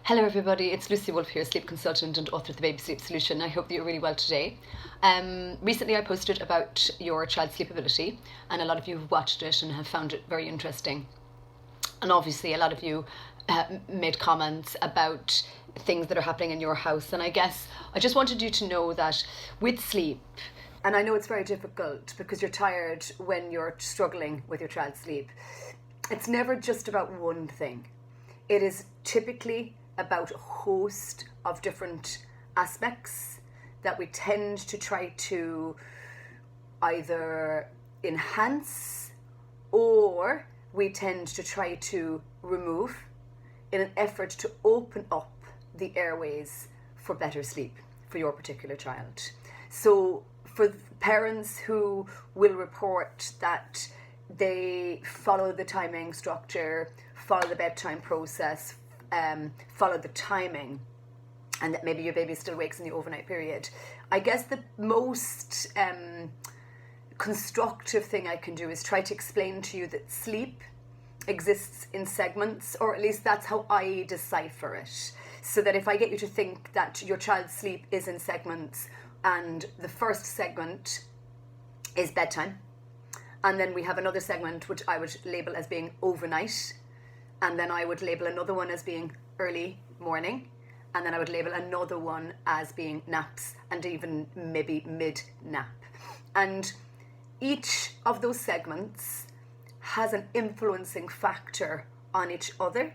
Hello everybody, it's Lucy Wolfe here, sleep consultant and author of the Baby Sleep Solution. I hope that you're really well today. Recently I posted about your child's sleep ability, and a lot of you have watched it and have found it very interesting. And obviously a lot of you made comments about things that are happening in your house, and I guess I just wanted you to know that with sleep, and I know it's very difficult because you're tired when you're struggling with your child's sleep, it's never just about one thing. It is typically about a host of different aspects that we tend to try to either enhance or we tend to try to remove in an effort to open up the airways for better sleep for your particular child. So for parents who will report that they follow the timing structure, follow the bedtime process, follow the timing, and that maybe your baby still wakes in the overnight period, I guess the most constructive thing I can do is try to explain to you that sleep exists in segments, or at least that's how I decipher it. So that if I get you to think that your child's sleep is in segments, and the first segment is bedtime, and then we have another segment which I would label as being overnight, and then I would label another one as being early morning, and then I would label another one as being naps, and even maybe mid-nap. And each of those segments has an influencing factor on each other,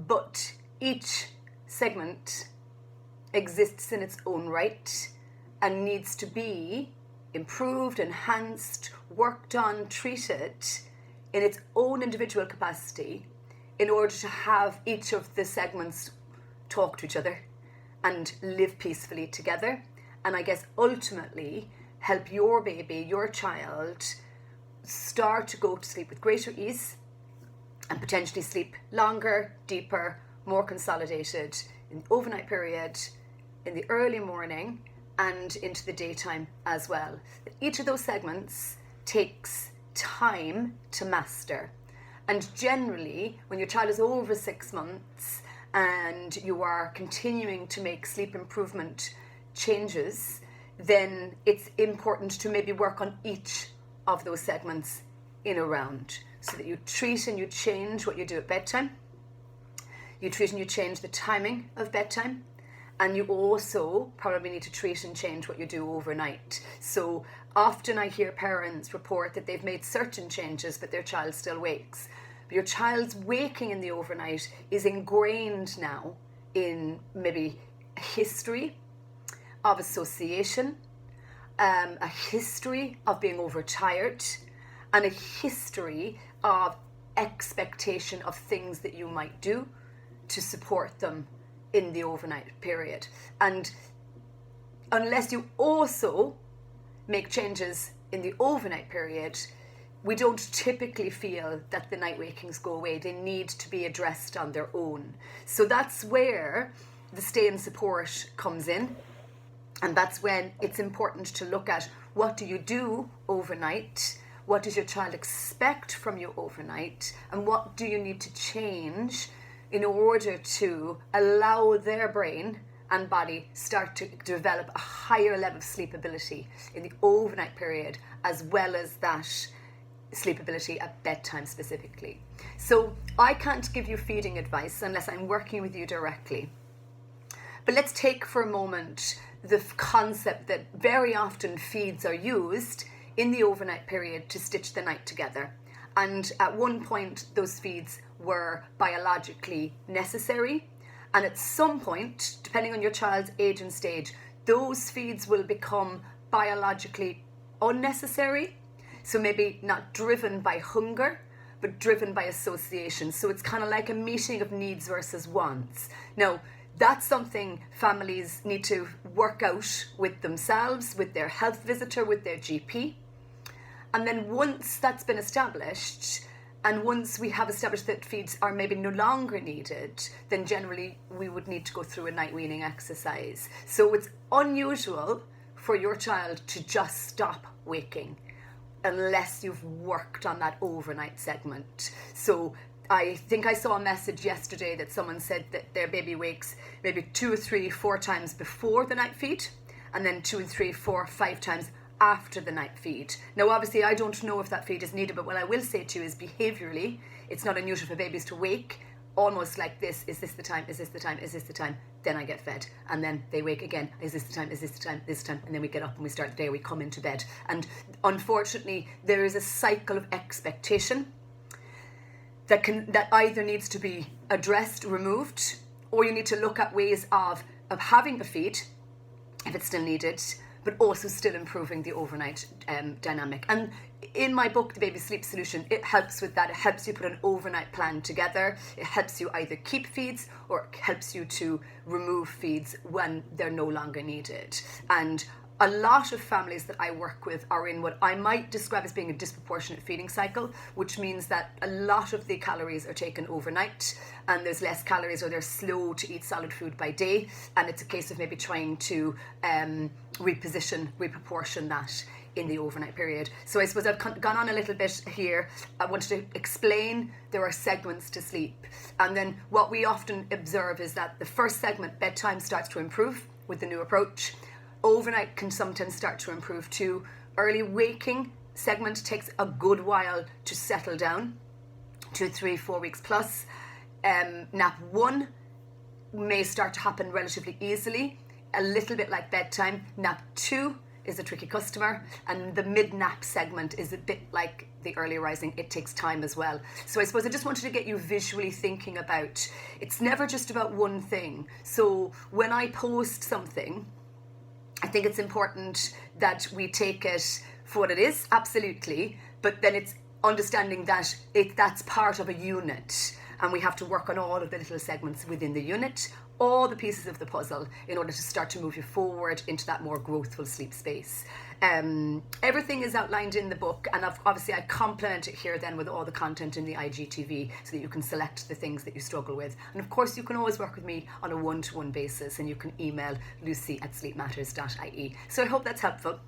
but each segment exists in its own right and needs to be improved, enhanced, worked on, treated in its own individual capacity in order to have each of the segments talk to each other and live peacefully together, and I guess ultimately help your baby, your child, start to go to sleep with greater ease and potentially sleep longer, deeper, more consolidated in the overnight period, in the early morning, and into the daytime as well. Each of those segments takes time to master, and generally when your child is over 6 months and you are continuing to make sleep improvement changes, then it's important to maybe work on each of those segments in a round, so that you treat and you change what you do at bedtime, you treat and you change the timing of bedtime, and you also probably need to treat and change what you do overnight. So often I hear parents report that they've made certain changes but their child still wakes. But your child's waking in the overnight is ingrained now in maybe a history of association, a history of being overtired, and a history of expectation of things that you might do to support them in the overnight period. And unless you also make changes in the overnight period, we don't typically feel that the night wakings go away. They need to be addressed on their own. So that's where the stay and support comes in, and that's when it's important to look at what do you do overnight, what does your child expect from you overnight, and what do you need to change in order to allow their brain and body start to develop a higher level of sleep ability in the overnight period, as well as that sleep ability at bedtime specifically. So I can't give you feeding advice unless I'm working with you directly. But let's take for a moment the concept that very often feeds are used in the overnight period to stitch the night together. And at one point, those feeds were biologically necessary. And at some point, depending on your child's age and stage, those feeds will become biologically unnecessary. So maybe not driven by hunger, but driven by association. So it's kind of like a meeting of needs versus wants. Now, that's something families need to work out with themselves, with their health visitor, with their GP. And then once that's been established, and once we have established that feeds are maybe no longer needed, then generally we would need to go through a night weaning exercise. So it's unusual for your child to just stop waking unless you've worked on that overnight segment. So I think I saw a message yesterday that someone said that their baby wakes maybe 2 or 3, 4 times before the night feed, and then 2 and 3, 4, 5 times after the night feed. Now, obviously, I don't know if that feed is needed, but what I will say to you is behaviourally, it's not unusual for babies to wake almost like this. Is this the time? Is this the time? Is this the time? Then I get fed. And then they wake again. Is this the time? Is this the time? This time? And then we get up and we start the day, we come into bed. And unfortunately, there is a cycle of expectation that either needs to be addressed, removed, or you need to look at ways of having a feed, if it's still needed, but also still improving the overnight dynamic. And in my book, The Baby Sleep Solution, it helps with that. It helps you put an overnight plan together. It helps you either keep feeds or it helps you to remove feeds when they're no longer needed. And a lot of families that I work with are in what I might describe as being a disproportionate feeding cycle, which means that a lot of the calories are taken overnight and there's less calories, or they're slow to eat solid food by day, and it's a case of maybe trying to reproportion that in the overnight period. So I suppose I've gone on a little bit here. I wanted to explain there are segments to sleep, and then what we often observe is that the first segment, bedtime, starts to improve with the new approach. Overnight can sometimes start to improve too. Early waking segment takes a good while to settle down, 2, 3, 4 weeks plus. Nap 1 may start to happen relatively easily, a little bit like bedtime. Nap 2 is a tricky customer, and the mid-nap segment is a bit like the early rising. It takes time as well. So I suppose I just wanted to get you visually thinking about, it's never just about one thing. So when I post something, I think it's important that we take it for what it is, absolutely, but then it's understanding that that's part of a unit, and we have to work on all of the little segments within the unit, all the pieces of the puzzle, in order to start to move you forward into that more growthful sleep space. Everything is outlined in the book, and obviously I complement it here then with all the content in the IGTV so that you can select the things that you struggle with. And of course you can always work with me on a one-to-one basis, and you can email lucy@sleepmatters.ie. So I hope that's helpful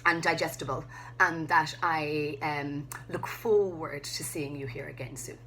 and digestible, and that I look forward to seeing you here again soon.